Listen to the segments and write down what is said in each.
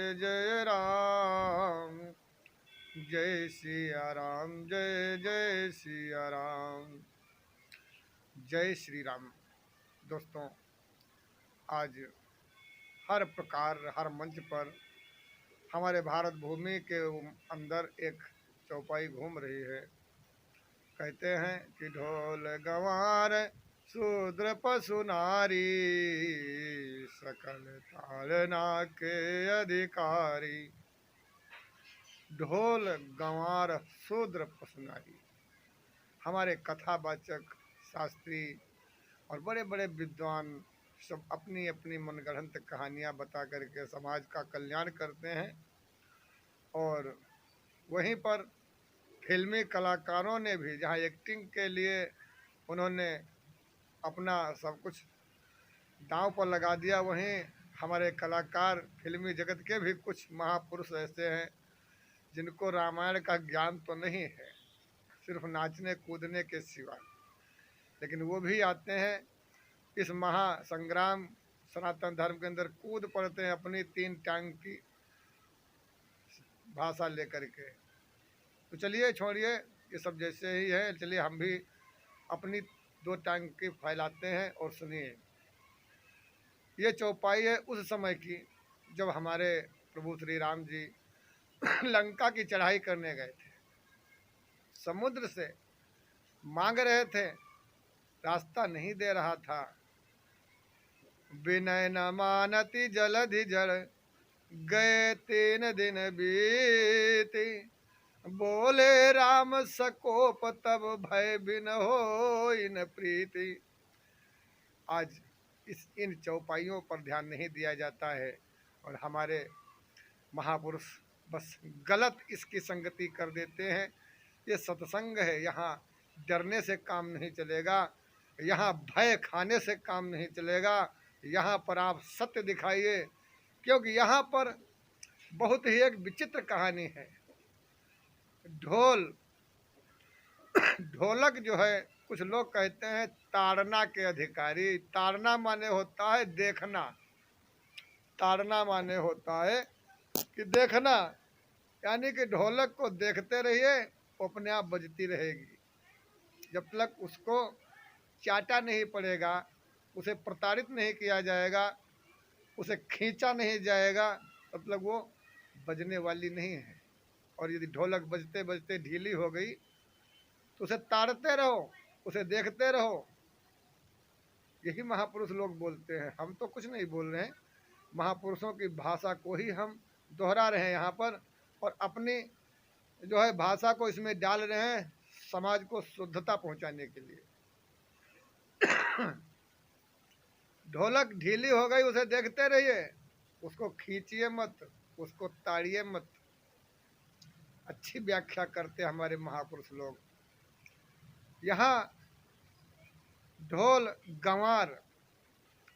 जय जय राम, जय सिया राम, जय जय सिया राम, जय श्री राम। दोस्तों, आज हर प्रकार हर मंच पर हमारे भारत भूमि के अंदर एक चौपाई घूम रही है। कहते हैं कि ढोल गंवार शूद्र पशु नारी, सकल ताड़ना के अधिकारी। ढोल गंवार शूद्र पशु नारी। हमारे कथावाचक शास्त्री और बड़े बड़े विद्वान सब अपनी अपनी मनगढ़ंत कहानियाँ बता करके समाज का कल्याण करते हैं। और वहीं पर फिल्मी कलाकारों ने भी जहाँ एक्टिंग के लिए उन्होंने अपना सब कुछ दांव पर लगा दिया, वहीं हमारे कलाकार फिल्मी जगत के भी कुछ महापुरुष ऐसे हैं जिनको रामायण का ज्ञान तो नहीं है, सिर्फ नाचने कूदने के सिवा, लेकिन वो भी आते हैं इस महासंग्राम सनातन धर्म के अंदर, कूद पड़ते हैं अपनी 3 टांग की भाषा लेकर के। तो चलिए छोड़िए ये सब जैसे ही है, चलिए हम भी अपनी 2 टांग की फैलाते हैं और सुनिए। ये चौपाई है उस समय की जब हमारे प्रभु श्री राम जी लंका की चढ़ाई करने गए थे। समुद्र से मांग रहे थे, रास्ता नहीं दे रहा था। विनय न मानती जलधि जड़, गए 3 दिन बीती। बोले राम सकोप तब भय बिन हो इन प्रीति। आज इन चौपाइयों पर ध्यान नहीं दिया जाता है और हमारे महापुरुष बस गलत इसकी संगति कर देते हैं। ये सत्संग है, यहाँ डरने से काम नहीं चलेगा, यहाँ भय खाने से काम नहीं चलेगा। यहाँ पर आप सत्य दिखाइए, क्योंकि यहाँ पर बहुत ही एक विचित्र कहानी है। ढोलक जो है, कुछ लोग कहते हैं ताड़ना के अधिकारी। ताड़ना माने होता है देखना, ताड़ना माने होता है कि देखना, यानी कि ढोलक को देखते रहिए, वो अपने आप बजती रहेगी। जब तक उसको चाटा नहीं पड़ेगा, उसे प्रताड़ित नहीं किया जाएगा, उसे खींचा नहीं जाएगा, तब तक वो बजने वाली नहीं है। और यदि ढोलक बजते बजते ढीली हो गई तो उसे ताड़ते रहो, उसे देखते रहो। यही महापुरुष लोग बोलते हैं, हम तो कुछ नहीं बोल रहे हैं, महापुरुषों की भाषा को ही हम दोहरा रहे हैं यहाँ पर, और अपनी जो है भाषा को इसमें डाल रहे हैं समाज को शुद्धता पहुंचाने के लिए। ढोलक ढीली हो गई, उसे देखते रहिए, उसको खींचिए मत, उसको ताड़िए मत। अच्छी व्याख्या करते हमारे महापुरुष लोग। यहाँ ढोल गंवार,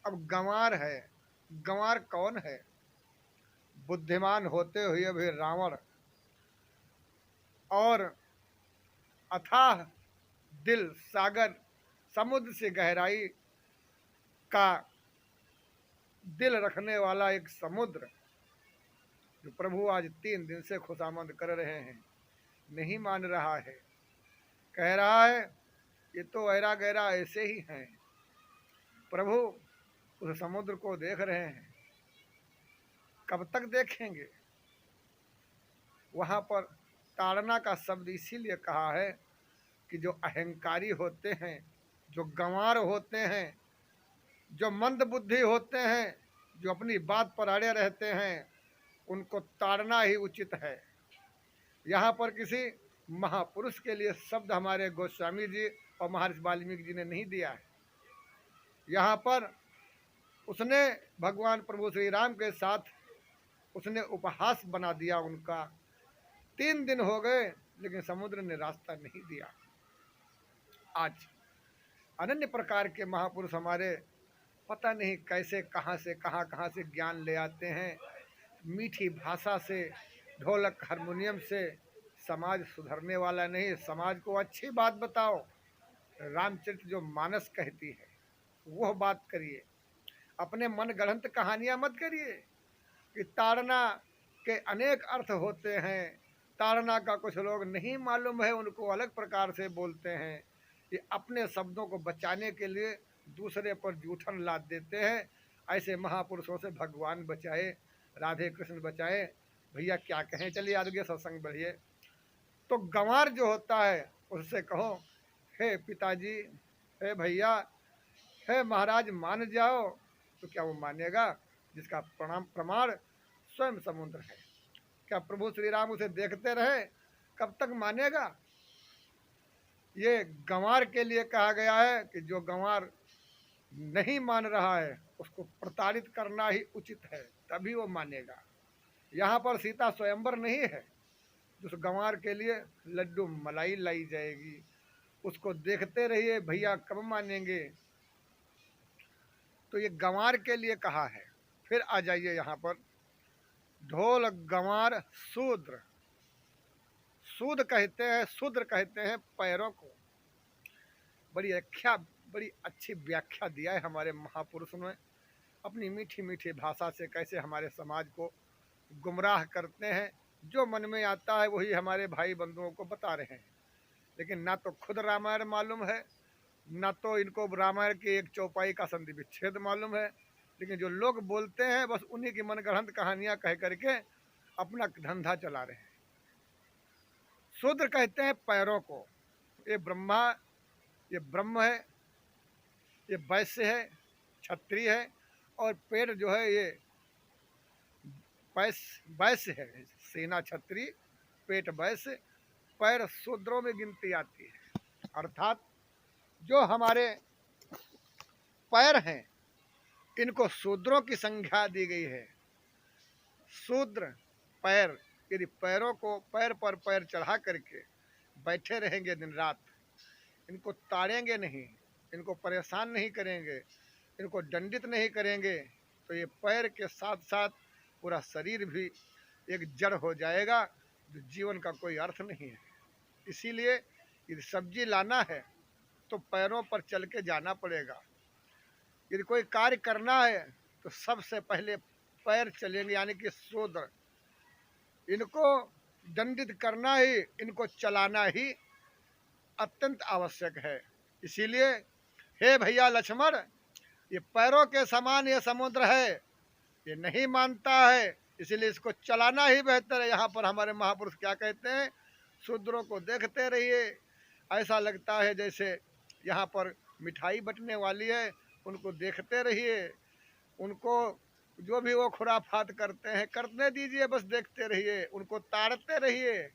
अब गंवार है, गंवार कौन है? बुद्धिमान होते हुए भी रावण, और अथाह दिल सागर समुद्र से गहराई का दिल रखने वाला एक समुद्र, जो प्रभु आज 3 दिन से खुशामद कर रहे हैं, नहीं मान रहा है। कह रहा है ये तो ऐरा गहरा ऐसे ही हैं। प्रभु उस समुद्र को देख रहे हैं, कब तक देखेंगे? वहाँ पर ताड़ना का शब्द इसीलिए कहा है कि जो अहंकारी होते हैं, जो गंवार होते हैं, जो मंद बुद्धि होते हैं, जो अपनी बात पर अड़े रहते हैं, उनको ताड़ना ही उचित है। यहाँ पर किसी महापुरुष के लिए शब्द हमारे गोस्वामी जी और महर्षि वाल्मीकि जी ने नहीं दिया है। यहाँ पर उसने भगवान प्रभु श्री राम के साथ उसने उपहास बना दिया उनका। 3 दिन हो गए लेकिन समुद्र ने रास्ता नहीं दिया। आज अनन्य प्रकार के महापुरुष हमारे पता नहीं कैसे कहाँ से ज्ञान ले आते हैं। मीठी भाषा से, ढोलक हारमोनियम से समाज सुधरने वाला नहीं। समाज को अच्छी बात बताओ, रामचरित जो मानस कहती है वह बात करिए, अपने मन गढ़ंत कहानियाँ मत करिए कि ताड़ना के अनेक अर्थ होते हैं। ताड़ना का कुछ लोग नहीं मालूम है, उनको अलग प्रकार से बोलते हैं। ये अपने शब्दों को बचाने के लिए दूसरे पर जूठन लाद देते हैं। ऐसे महापुरुषों से भगवान बचाए, राधे कृष्ण बचाए। भैया क्या कहें, चलिए आगे सत्संग बढ़िए। तो गंवार जो होता है उससे कहो, हे पिताजी, हे भैया, हे महाराज मान जाओ, तो क्या वो मानेगा? जिसका प्रमाण स्वयं समुद्र है। क्या प्रभु श्री राम उसे देखते रहे? कब तक मानेगा? ये गंवार के लिए कहा गया है कि जो गंवार नहीं मान रहा है उसको प्रताड़ित करना ही उचित है, तभी वो मानेगा। यहाँ पर सीता स्वयंवर नहीं है। उस गंवार के लिए लड्डू मलाई लाई जाएगी, उसको देखते रहिए, भैया कब मानेंगे। तो ये गंवार के लिए कहा है। फिर आ जाइए यहाँ पर, ढोल गंवार शूद्र। शूद्र कहते हैं, शूद्र कहते हैं पैरों को। बड़ी अच्छी व्याख्या दिया है हमारे महापुरुषों ने अपनी मीठी मीठी भाषा से, कैसे हमारे समाज को गुमराह करते हैं। जो मन में आता है वही हमारे भाई बंधुओं को बता रहे हैं, लेकिन ना तो खुद रामायण मालूम है, ना तो इनको रामायण की एक चौपाई का संधि विच्छेद मालूम है। लेकिन जो लोग बोलते हैं बस उन्हीं की मनगढ़ंत कहानियां कह करके अपना धंधा चला रहे हैं। शूद्र कहते हैं पैरों को। ये ब्रह्म है, ये वैश्य है, क्षत्रिय है, और पेट जो है ये वैश्य है। सेना क्षत्रिय, पेट वैश्य, पैर शूद्रों में गिनती आती है। अर्थात जो हमारे पैर हैं इनको शूद्रों की संज्ञा दी गई है। शूद्र पैर, यदि पैरों को पैर पर पैर चढ़ा करके बैठे रहेंगे दिन रात, इनको ताड़ेंगे नहीं, इनको परेशान नहीं करेंगे, इनको दंडित नहीं करेंगे, तो ये पैर के साथ साथ पूरा शरीर भी एक जड़ हो जाएगा, जो जीवन का कोई अर्थ नहीं है। इसीलिए यदि सब्जी लाना है तो पैरों पर चल के जाना पड़ेगा। यदि कोई कार्य करना है तो सबसे पहले पैर चलेंगे, यानी कि शूद्र। इनको दंडित करना ही, इनको चलाना ही अत्यंत आवश्यक है। इसीलिए हे भैया लक्ष्मण, ये पैरों के समान ये समुद्र है, ये नहीं मानता है, इसीलिए इसको चलाना ही बेहतर है। यहाँ पर हमारे महापुरुष क्या कहते हैं, शूद्रों को देखते रहिए, ऐसा लगता है जैसे यहाँ पर मिठाई बंटने वाली है, उनको देखते रहिए। उनको जो भी वो खुराफात करते हैं करने दीजिए, बस देखते रहिए, उनको ताड़ते रहिए,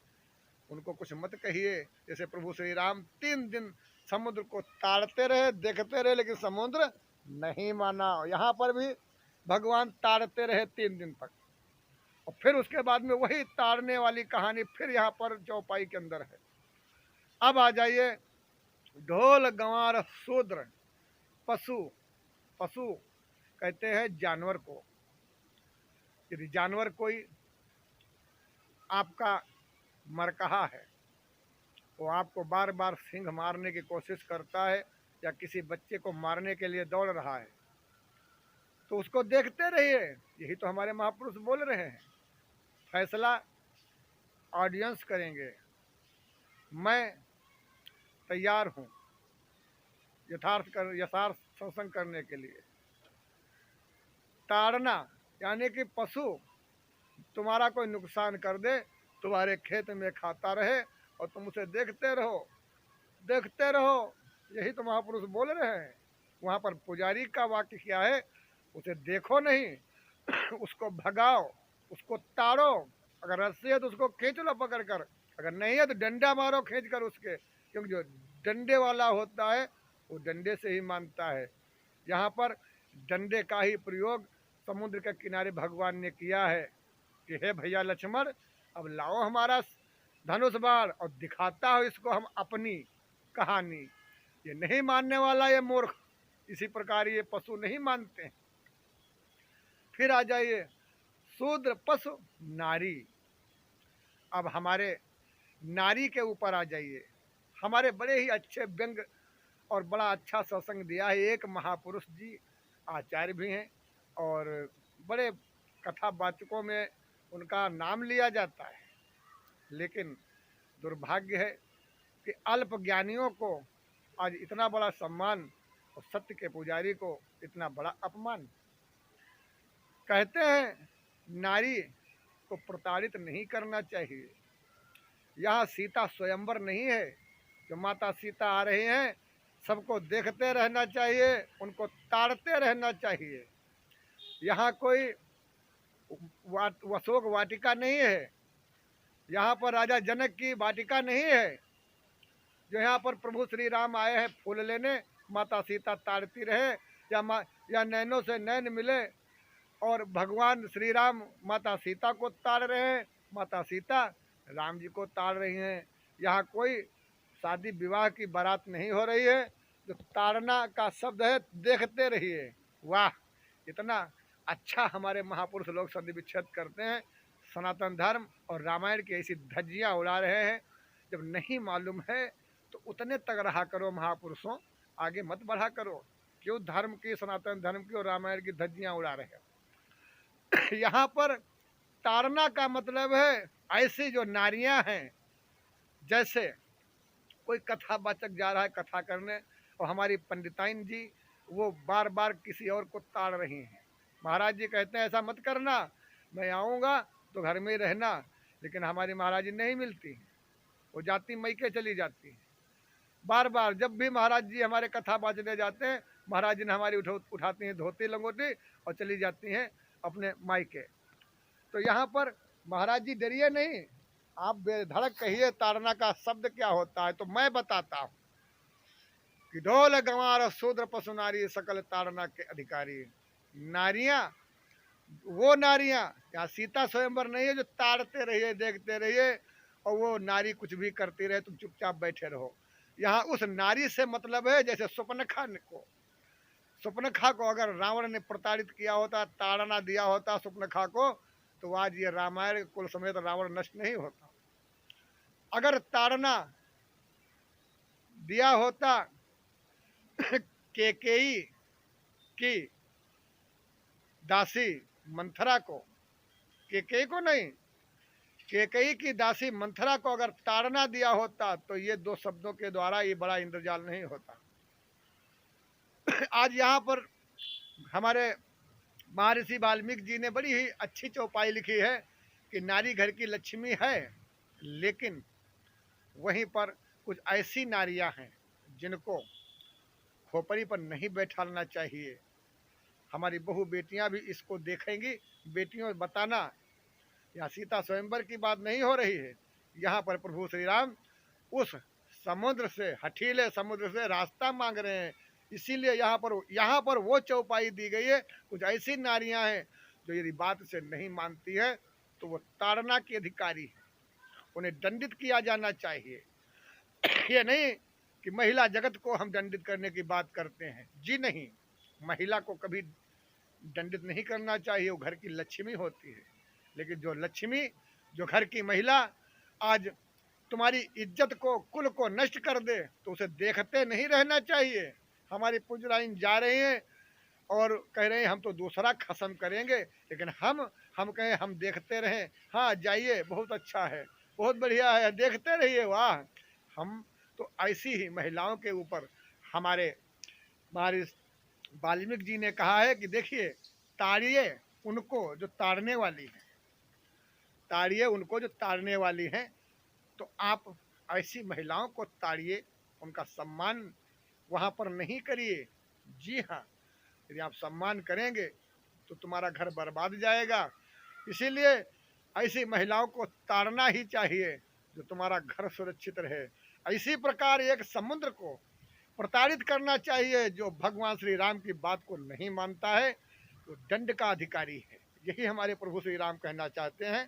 उनको कुछ मत कहिए। जैसे प्रभु श्री राम 3 दिन समुद्र को ताड़ते रहे, देखते रहे, लेकिन समुद्र नहीं माना। यहाँ पर भी भगवान ताड़ते रहे 3 दिन तक, और फिर उसके बाद में वही ताड़ने वाली कहानी फिर यहाँ पर चौपाई के अंदर है। अब आ जाइए, ढोल गंवार शूद्र। पशु, पशु कहते हैं जानवर को। यदि जानवर कोई आपका मरकहा है, वो आपको बार बार सिंह मारने की कोशिश करता है, या किसी बच्चे को मारने के लिए दौड़ रहा है, तो उसको देखते रहिए। यही तो हमारे महापुरुष बोल रहे हैं। फैसला ऑडियंस करेंगे, मैं तैयार हूँ यथार्थ सत्संग करने के लिए। ताड़ना यानी कि पशु तुम्हारा कोई नुकसान कर दे, तुम्हारे खेत में खाता रहे और तुम उसे देखते रहो, देखते रहो, यही तो महापुरुष बोल रहे हैं। वहाँ पर पुजारी का वाक्य क्या है, उसे देखो नहीं, उसको भगाओ, उसको ताड़ो। अगर रस्सी है तो उसको खींच लो पकड़ कर, अगर नहीं है तो डंडा मारो खींच कर उसके, क्योंकि जो डंडे वाला होता है वो डंडे से ही मानता है। यहाँ पर डंडे का ही प्रयोग समुद्र के किनारे भगवान ने किया है कि हे भैया लक्ष्मण, अब लाओ हमारा धनुष बाण और दिखाता हो इसको हम अपनी कहानी। ये नहीं मानने वाला ये मूर्ख, इसी प्रकार ये पशु नहीं मानते हैं। फिर आ जाइए शूद्र पशु नारी। अब हमारे नारी के ऊपर आ जाइए। हमारे बड़े ही अच्छे व्यंग और बड़ा अच्छा सत्संग दिया है। एक महापुरुष जी आचार्य भी हैं और बड़े कथा वाचकों में उनका नाम लिया जाता है। लेकिन दुर्भाग्य है कि अल्प ज्ञानियों को आज इतना बड़ा सम्मान और सत्य के पुजारी को इतना बड़ा अपमान। कहते हैं नारी को प्रताड़ित नहीं करना चाहिए। यहाँ सीता स्वयंवर नहीं है। जो माता सीता आ रही हैं सबको देखते रहना चाहिए, उनको ताड़ते रहना चाहिए। यहाँ कोई अशोक वाटिका नहीं है, यहाँ पर राजा जनक की वाटिका नहीं है। जो यहाँ पर प्रभु श्री राम आए हैं फूल लेने, माता सीता ताड़ती रहे, या नैनों से नैन मिले और भगवान श्री राम माता सीता को ताड़ रहे हैं, माता सीता राम जी को ताड़ रही हैं। यहाँ कोई शादी विवाह की बारात नहीं हो रही है। जो ताड़ना का शब्द है, देखते रहिए। वाह, इतना अच्छा हमारे महापुरुष लोग संधि विच्छेद करते हैं। सनातन धर्म और रामायण की ऐसी धज्जियाँ उड़ा रहे हैं। जब नहीं मालूम है तो उतने तक रहा करो महापुरुषों, आगे मत बढ़ा करो। क्यों धर्म की, सनातन धर्म की और रामायण की धज्जियाँ उड़ा रहे हैं। यहाँ पर ताड़ना का मतलब है ऐसी जो नारियां हैं, जैसे कोई कथावाचक जा रहा है कथा करने और हमारी पंडिताइन जी वो बार बार किसी और को ताड़ रही हैं। महाराज जी कहते हैं ऐसा मत करना, मैं आऊँगा तो घर में ही रहना। लेकिन हमारी महाराज जी नहीं मिलती, वो जाती मैके चली जाती हैं। बार बार जब भी महाराज जी हमारे कथा बाजने जाते हैं, महाराज जी ने हमारी उठाती हैं धोती लंगोटी और चली जाती हैं अपने मायके। तो यहाँ पर महाराज जी डरिए नहीं, आप बेधड़क कहिए ताड़ना का शब्द क्या होता है। तो मैं बताता हूँ कि ढोल गंवार शूद्र पशु नारी सकल ताड़ना के अधिकारी। नारियां, वो नारियां, यहाँ सीता स्वयंवर नहीं है जो ताड़ते रहिए, देखते रहिए और वो नारी कुछ भी करती रहे, तुम चुपचाप बैठे रहो। यहाँ उस नारी से मतलब है जैसे सुपनखा को अगर रावण ने प्रताड़ित किया होता, ताड़ना दिया होता सुपनखा को, तो आज ये रामायण कुल समेत रावण नष्ट नहीं होता। अगर ताड़ना दिया होता केकेई की दासी मंथरा को, केकेई को नहीं, केकेई की दासी मंथरा को अगर ताड़ना दिया होता तो ये दो शब्दों के द्वारा ये बड़ा इंद्रजाल नहीं होता। आज यहाँ पर हमारे महर्षि वाल्मीकि जी ने बड़ी ही अच्छी चौपाई लिखी है कि नारी घर की लक्ष्मी है, लेकिन वहीं पर कुछ ऐसी नारियां हैं जिनको खोपड़ी पर नहीं बैठाना चाहिए। हमारी बहू बेटियां भी इसको देखेंगी। बेटियों बताना, यहाँ सीता स्वयंवर की बात नहीं हो रही है, यहाँ पर प्रभु श्री राम उस समुद्र से, हठीले समुद्र से रास्ता मांग रहे हैं। इसीलिए यहाँ पर वो चौपाई दी गई है। कुछ ऐसी नारियां हैं जो यदि बात से नहीं मानती है तो वो ताड़ना की अधिकारी है, उन्हें दंडित किया जाना चाहिए। ये नहीं कि महिला जगत को हम दंडित करने की बात करते हैं, जी नहीं, महिला को कभी दंडित नहीं करना चाहिए, वो घर की लक्ष्मी होती है। लेकिन जो लक्ष्मी, जो घर की महिला आज तुम्हारी इज्जत को, कुल को नष्ट कर दे तो उसे देखते नहीं रहना चाहिए। हमारी पुजराइन जा रही हैं और कह रहे हैं हम तो दूसरा खत्म करेंगे, लेकिन हम कहें हम देखते रहें। हाँ जाइए, बहुत अच्छा है, बहुत बढ़िया है, देखते रहिए। वाह, हम तो ऐसी ही महिलाओं के ऊपर हमारे वाल्मीकि जी ने कहा है कि देखिए, ताड़िए उनको जो ताड़ने वाली है, ताड़िए उनको जो ताड़ने वाली हैं। तो आप ऐसी महिलाओं को ताड़िए, उनका सम्मान वहाँ पर नहीं करिए। जी हाँ, यदि आप सम्मान करेंगे तो तुम्हारा घर बर्बाद जाएगा। इसीलिए ऐसी महिलाओं को ताड़ना ही चाहिए जो तुम्हारा घर सुरक्षित रहे। इसी प्रकार एक समुद्र को प्रताड़ित करना चाहिए जो भगवान श्री राम की बात को नहीं मानता है, तो दंड का अधिकारी है। यही हमारे प्रभु श्री राम कहना चाहते हैं।